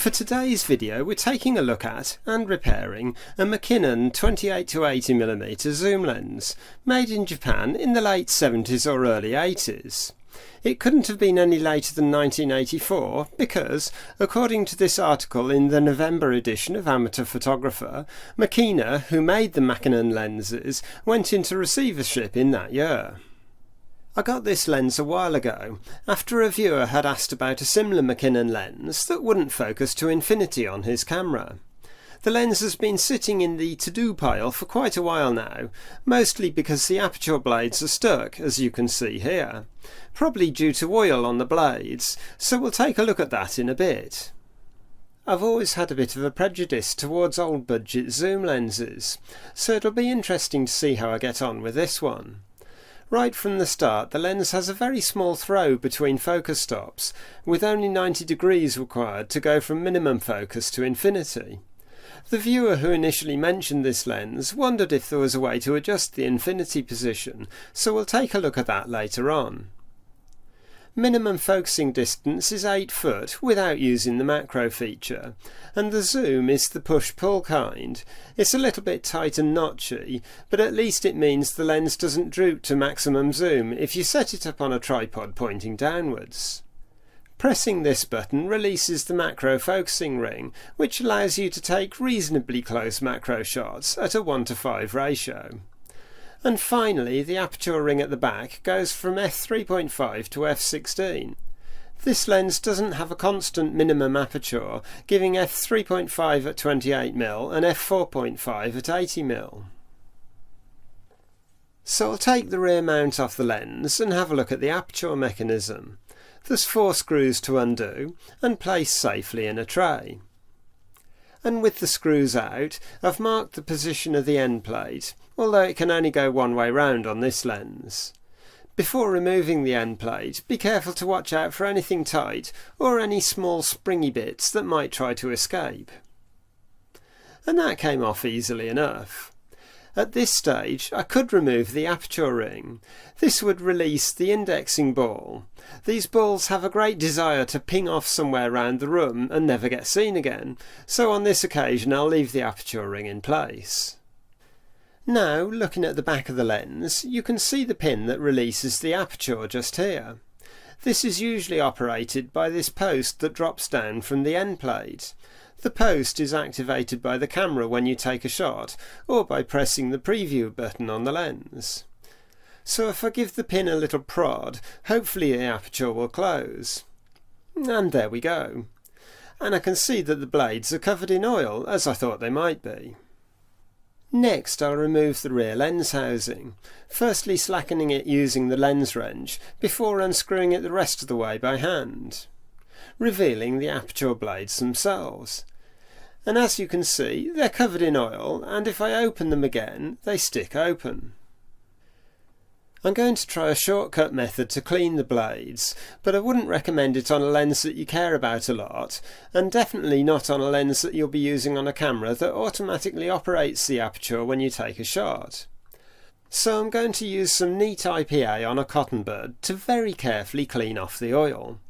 For today's video we're taking a look at and repairing a Makinon 28-80mm zoom lens made in Japan in the late 70s or early 80s. It couldn't have been any later than 1984 because, according to this article in the November edition of Amateur Photographer, Makinon, who made the Makinon lenses, went into receivership in that year. I got this lens a while ago, after a viewer had asked about a similar Makinon lens that wouldn't focus to infinity on his camera. The lens has been sitting in the to-do pile for quite a while now, mostly because the aperture blades are stuck, as you can see here. Probably due to oil on the blades, so we'll take a look at that in a bit. I've always had a bit of a prejudice towards old budget zoom lenses, so it'll be interesting to see how I get on with this one. Right from the start, the lens has a very small throw between focus stops, with only 90 degrees required to go from minimum focus to infinity. The viewer who initially mentioned this lens wondered if there was a way to adjust the infinity position, so we'll take a look at that later on. Minimum focusing distance is 8 foot without using the macro feature, and the zoom is the push-pull kind. It's a little bit tight and notchy, but at least it means the lens doesn't droop to maximum zoom if you set it up on a tripod pointing downwards. Pressing this button releases the macro focusing ring, which allows you to take reasonably close macro shots at a 1:5 ratio. And finally, the aperture ring at the back goes from f3.5 to f16. This lens doesn't have a constant minimum aperture, giving f3.5 at 28mm and f4.5 at 80mm. So I'll take the rear mount off the lens and have a look at the aperture mechanism. There's 4 screws to undo and place safely in a tray. And with the screws out, I've marked the position of the end plate, although it can only go one way round on this lens. Before removing the end plate, be careful to watch out for anything tight or any small springy bits that might try to escape. And that came off easily enough. At this stage I could remove the aperture ring. This would release the indexing ball. These balls have a great desire to ping off somewhere around the room and never get seen again, so on this occasion I'll leave the aperture ring in place. Now, looking at the back of the lens, you can see the pin that releases the aperture just here. This is usually operated by this post that drops down from the end plate. The post is activated by the camera when you take a shot, or by pressing the preview button on the lens. So if I give the pin a little prod, hopefully the aperture will close. And there we go. And I can see that the blades are covered in oil, as I thought they might be. Next I'll remove the rear lens housing, firstly slackening it using the lens wrench, before unscrewing it the rest of the way by hand, revealing the aperture blades themselves. And as you can see, they're covered in oil, and if I open them again, they stick open. I'm going to try a shortcut method to clean the blades, but I wouldn't recommend it on a lens that you care about a lot, and definitely not on a lens that you'll be using on a camera that automatically operates the aperture when you take a shot. So I'm going to use some neat IPA on a cotton bud to very carefully clean off the oil.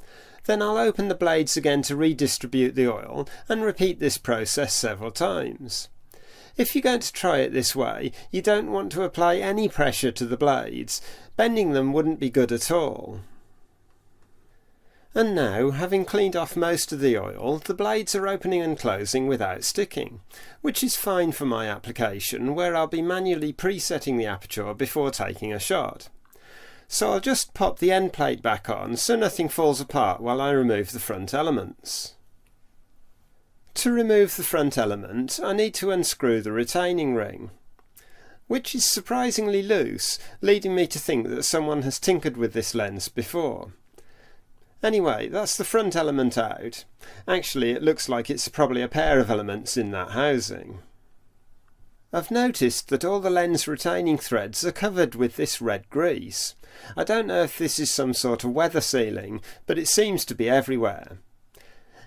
Then I'll open the blades again to redistribute the oil and repeat this process several times. If you're going to try it this way, you don't want to apply any pressure to the blades. Bending them wouldn't be good at all. And now, having cleaned off most of the oil, the blades are opening and closing without sticking, which is fine for my application where I'll be manually presetting the aperture before taking a shot. So I'll just pop the end plate back on so nothing falls apart while I remove the front elements. To remove the front element, I need to unscrew the retaining ring, which is surprisingly loose, leading me to think that someone has tinkered with this lens before. Anyway, that's the front element out. Actually, it looks like it's probably a pair of elements in that housing. I've noticed that all the lens retaining threads are covered with this red grease. I don't know if this is some sort of weather sealing, but it seems to be everywhere.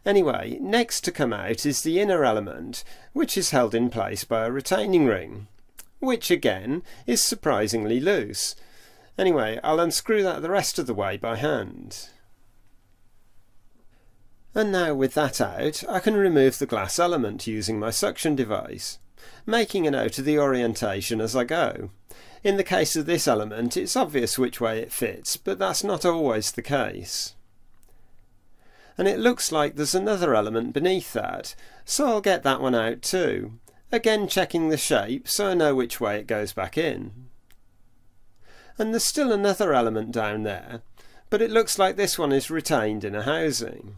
Anyway, next to come out is the inner element, which is held in place by a retaining ring, which again is surprisingly loose. Anyway, I'll unscrew that the rest of the way by hand. And now with that out, I can remove the glass element using my suction device, making a note of the orientation as I go. In the case of this element, it's obvious which way it fits, but that's not always the case. And it looks like there's another element beneath that, so I'll get that one out too, again checking the shape so I know which way it goes back in. And there's still another element down there, but it looks like this one is retained in a housing.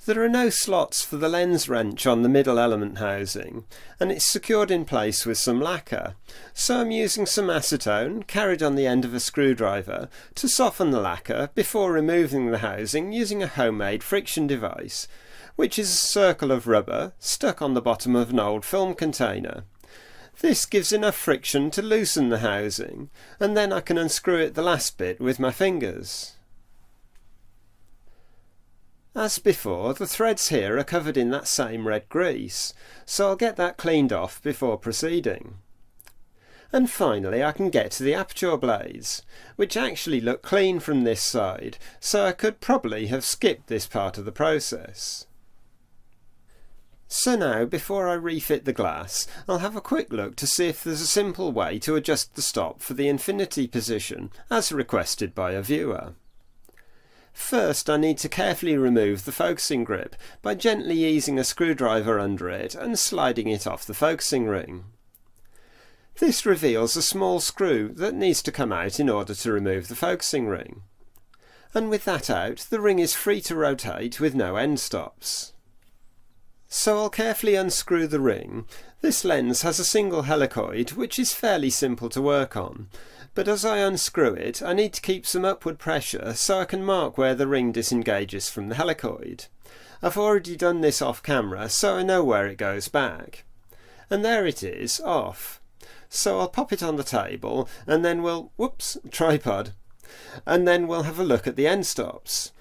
There are no slots for the lens wrench on the middle element housing, and it's secured in place with some lacquer, so I'm using some acetone carried on the end of a screwdriver to soften the lacquer before removing the housing using a homemade friction device, which is a circle of rubber stuck on the bottom of an old film container. This gives enough friction to loosen the housing, and then I can unscrew it the last bit with my fingers. As before, the threads here are covered in that same red grease, so I'll get that cleaned off before proceeding. And finally I can get to the aperture blades, which actually look clean from this side, so I could probably have skipped this part of the process. So now, before I refit the glass, I'll have a quick look to see if there's a simple way to adjust the stop for the infinity position, as requested by a viewer. First, I need to carefully remove the focusing grip by gently easing a screwdriver under it and sliding it off the focusing ring. This reveals a small screw that needs to come out in order to remove the focusing ring. And with that out, the ring is free to rotate with no end stops. So I'll carefully unscrew the ring. This lens has a single helicoid, which is fairly simple to work on, but as I unscrew it, I need to keep some upward pressure so I can mark where the ring disengages from the helicoid. I've already done this off camera, so I know where it goes back. And there it is, off. So I'll pop it on the table, and then tripod. And then we'll have a look at the end stops.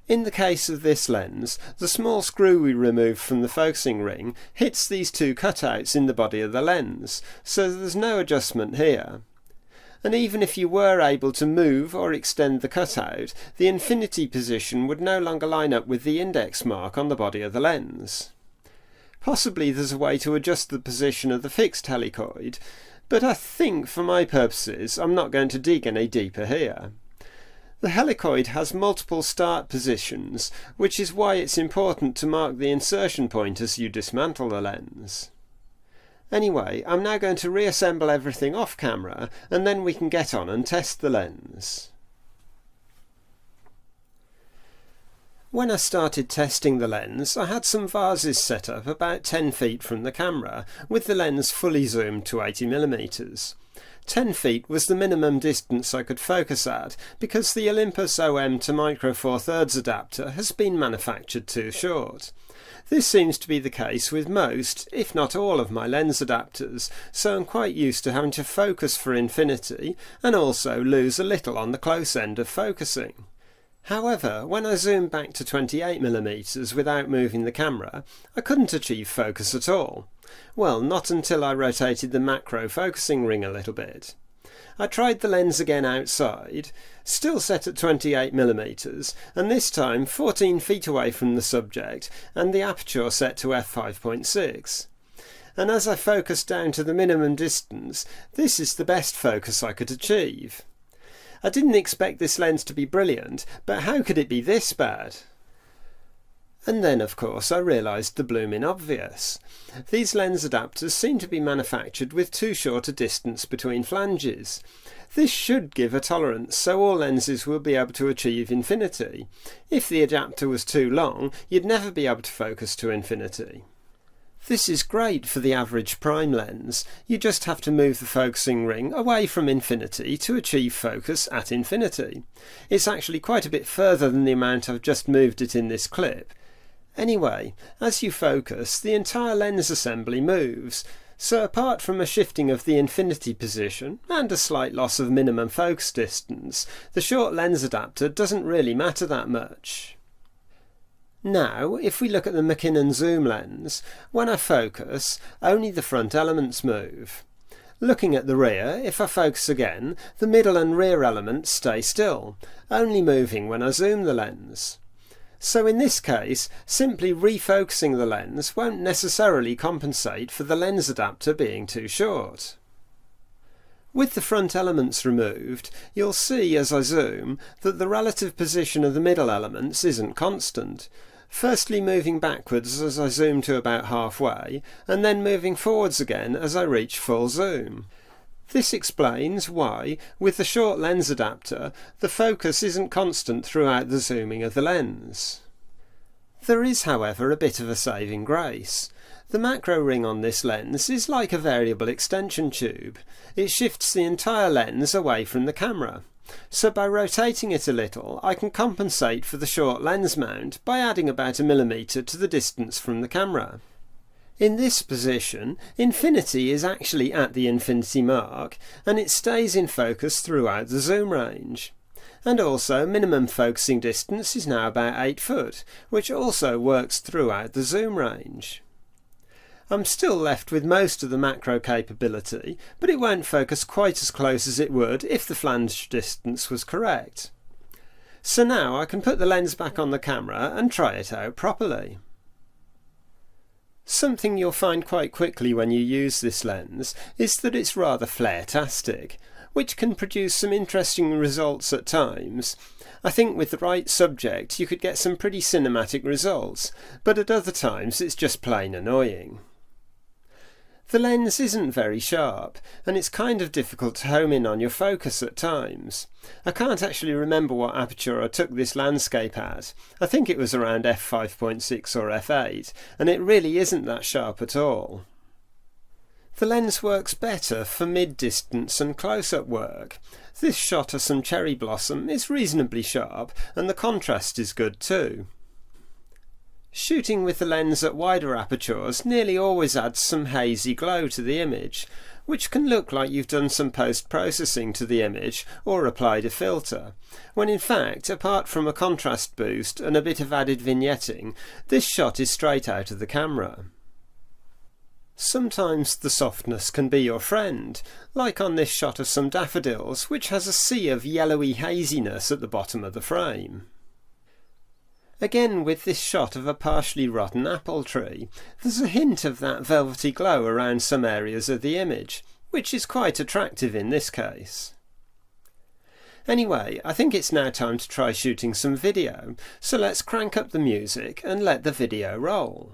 In the case of this lens, the small screw we removed from the focusing ring hits these two cutouts in the body of the lens, so there's no adjustment here. And even if you were able to move or extend the cutout, the infinity position would no longer line up with the index mark on the body of the lens. Possibly there's a way to adjust the position of the fixed helicoid, but I think for my purposes I'm not going to dig any deeper here. The helicoid has multiple start positions, which is why it's important to mark the insertion point as you dismantle the lens. Anyway, I'm now going to reassemble everything off camera, and then we can get on and test the lens. When I started testing the lens, I had some vases set up about 10 feet from the camera, with the lens fully zoomed to 80mm. 10 feet was the minimum distance I could focus at, because the Olympus OM to Micro Four Thirds adapter has been manufactured too short. This seems to be the case with most, if not all, of my lens adapters, so I'm quite used to having to focus for infinity and also lose a little on the close end of focusing. However, when I zoomed back to 28mm without moving the camera, I couldn't achieve focus at all. Well, not until I rotated the macro focusing ring a little bit. I tried the lens again outside, still set at 28mm, and this time 14 feet away from the subject and the aperture set to f5.6. And as I focused down to the minimum distance, this is the best focus I could achieve. I didn't expect this lens to be brilliant, but how could it be this bad? And then, of course, I realised the blooming obvious. These lens adapters seem to be manufactured with too short a distance between flanges. This should give a tolerance so all lenses will be able to achieve infinity. If the adapter was too long, you'd never be able to focus to infinity. This is great for the average prime lens. You just have to move the focusing ring away from infinity to achieve focus at infinity. It's actually quite a bit further than the amount I've just moved it in this clip. Anyway, as you focus, the entire lens assembly moves, so apart from a shifting of the infinity position and a slight loss of minimum focus distance, the short lens adapter doesn't really matter that much. Now, if we look at the Makinon zoom lens, when I focus, only the front elements move. Looking at the rear, if I focus again, the middle and rear elements stay still, only moving when I zoom the lens. So in this case, simply refocusing the lens won't necessarily compensate for the lens adapter being too short. With the front elements removed, you'll see as I zoom that the relative position of the middle elements isn't constant, firstly moving backwards as I zoom to about halfway, and then moving forwards again as I reach full zoom. This explains why, with the short lens adapter, the focus isn't constant throughout the zooming of the lens. There is, however, a bit of a saving grace. The macro ring on this lens is like a variable extension tube. It shifts the entire lens away from the camera. So by rotating it a little, I can compensate for the short lens mount by adding about 1 millimeter to the distance from the camera. In this position, infinity is actually at the infinity mark, and it stays in focus throughout the zoom range. And also minimum focusing distance is now about 8 foot, which also works throughout the zoom range. I'm still left with most of the macro capability, but it won't focus quite as close as it would if the flange distance was correct. So now I can put the lens back on the camera and try it out properly. Something you'll find quite quickly when you use this lens is that it's rather flare-tastic, which can produce some interesting results at times. I think with the right subject you could get some pretty cinematic results, but at other times it's just plain annoying. The lens isn't very sharp, and it's kind of difficult to home in on your focus at times. I can't actually remember what aperture I took this landscape at. I think it was around f5.6 or f8, and it really isn't that sharp at all. The lens works better for mid-distance and close-up work. This shot of some cherry blossom is reasonably sharp, and the contrast is good too. Shooting with the lens at wider apertures nearly always adds some hazy glow to the image, which can look like you've done some post-processing to the image or applied a filter, when in fact, apart from a contrast boost and a bit of added vignetting, this shot is straight out of the camera. Sometimes the softness can be your friend, like on this shot of some daffodils, which has a sea of yellowy haziness at the bottom of the frame. Again, with this shot of a partially rotten apple tree, there's a hint of that velvety glow around some areas of the image, which is quite attractive in this case. Anyway, I think it's now time to try shooting some video, so let's crank up the music and let the video roll.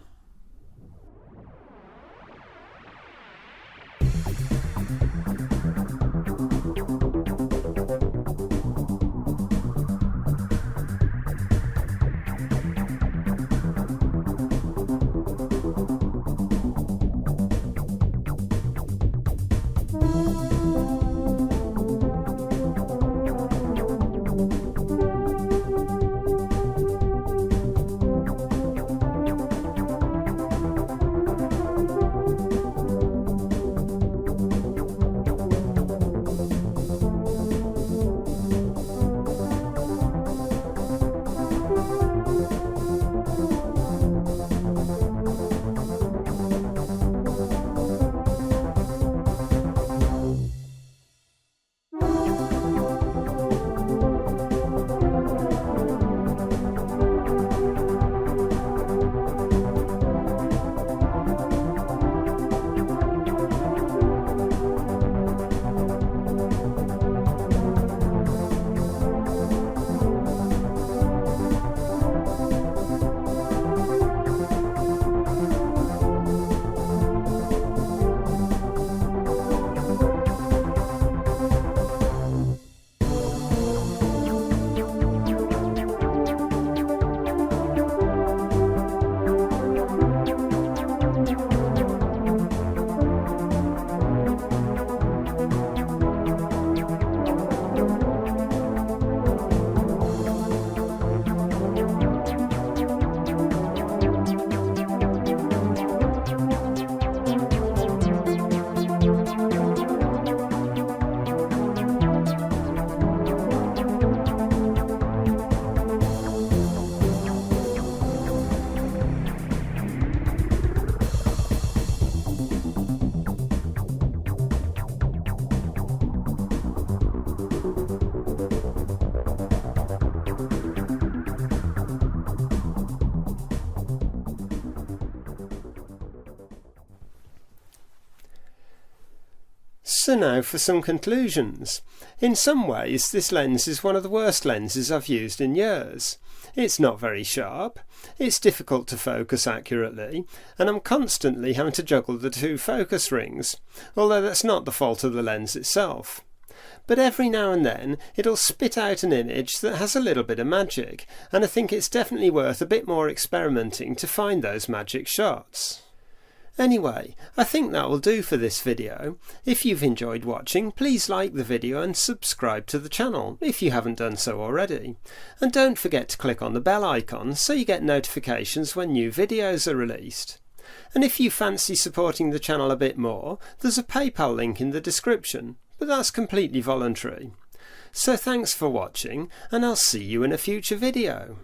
So now for some conclusions. In some ways this lens is one of the worst lenses I've used in years. It's not very sharp, it's difficult to focus accurately, and I'm constantly having to juggle the two focus rings, although that's not the fault of the lens itself. But every now and then it'll spit out an image that has a little bit of magic, and I think it's definitely worth a bit more experimenting to find those magic shots. Anyway, I think that will do for this video. If you've enjoyed watching, please like the video and subscribe to the channel if you haven't done so already. And don't forget to click on the bell icon so you get notifications when new videos are released. And if you fancy supporting the channel a bit more, there's a PayPal link in the description, but that's completely voluntary. So thanks for watching, and I'll see you in a future video.